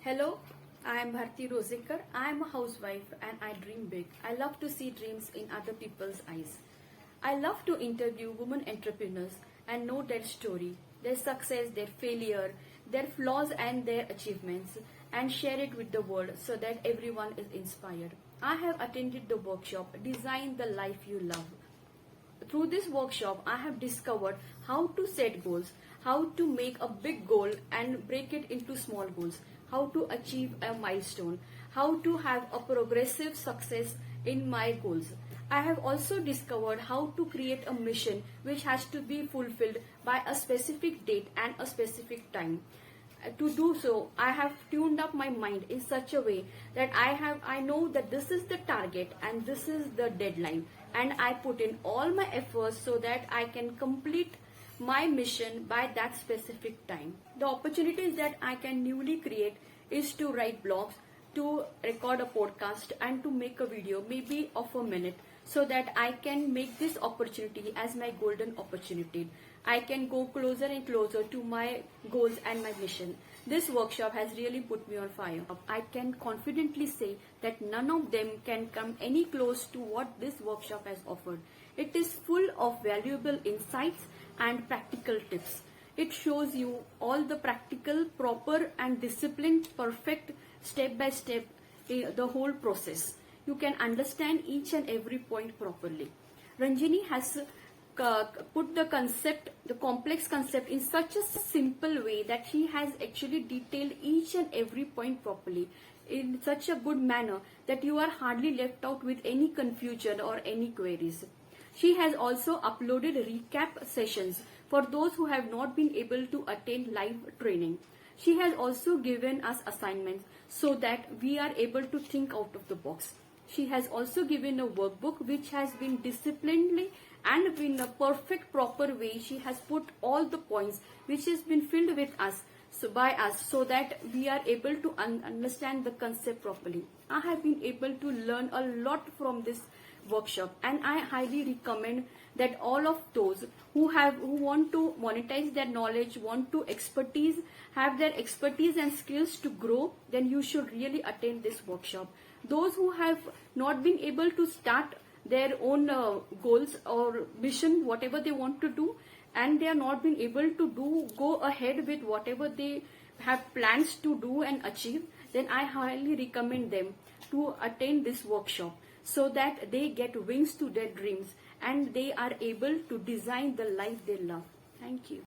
Hello, I am Bharati Rojekar. I am a housewife and I dream big. I love to see dreams in other people's eyes. I love to interview women entrepreneurs and know their story, their success, their failure, their flaws and their achievements, and share it with the world so that everyone is inspired. I have attended the workshop Design the Life You Love. Through this workshop, I have discovered how to set goals, how to make a big goal and break it into small goals, how to achieve a milestone, how to have a progressive success in my goals. I have also discovered how to create a mission which has to be fulfilled by a specific date and a specific time. To do so, I have tuned up my mind in such a way that I know that this is the target and this is the deadline, and I put in all my efforts so that I can complete my mission by that specific time. The opportunities that I can newly create is to write blogs, to record a podcast, and to make a video maybe of a minute, so that I can make this opportunity as my golden opportunity. I can go closer and closer to my goals and my mission. This workshop has really put me on fire. I can confidently say that none of them can come any close to what this workshop has offered. It is full of valuable insights and practical tips. It shows you all the practical, proper and disciplined, perfect step by step, the whole process. You can understand each and every point properly. Ranjini has put the concept, the complex concept, in such a simple way that she has actually detailed each and every point properly in such a good manner that you are hardly left out with any confusion or any queries. She has also uploaded recap sessions for those who have not been able to attend live training. She has also given us assignments so that we are able to think out of the box. She has also given a workbook which has been disciplinedly and in a perfect proper way. She has put all the points which has been filled with us, by us, so that we are able to understand the concept properly. I have been able to learn a lot from this workshop, and I highly recommend that all of those who want to monetize their knowledge, want to have their expertise and skills to grow, then you should really attend this workshop. Those who have not been able to start their own goals or mission, whatever they want to do, and they are not being able to go ahead with whatever they have plans to do and achieve, then I highly recommend them to attend this workshop so that they get wings to their dreams and they are able to design the life they love. Thank you.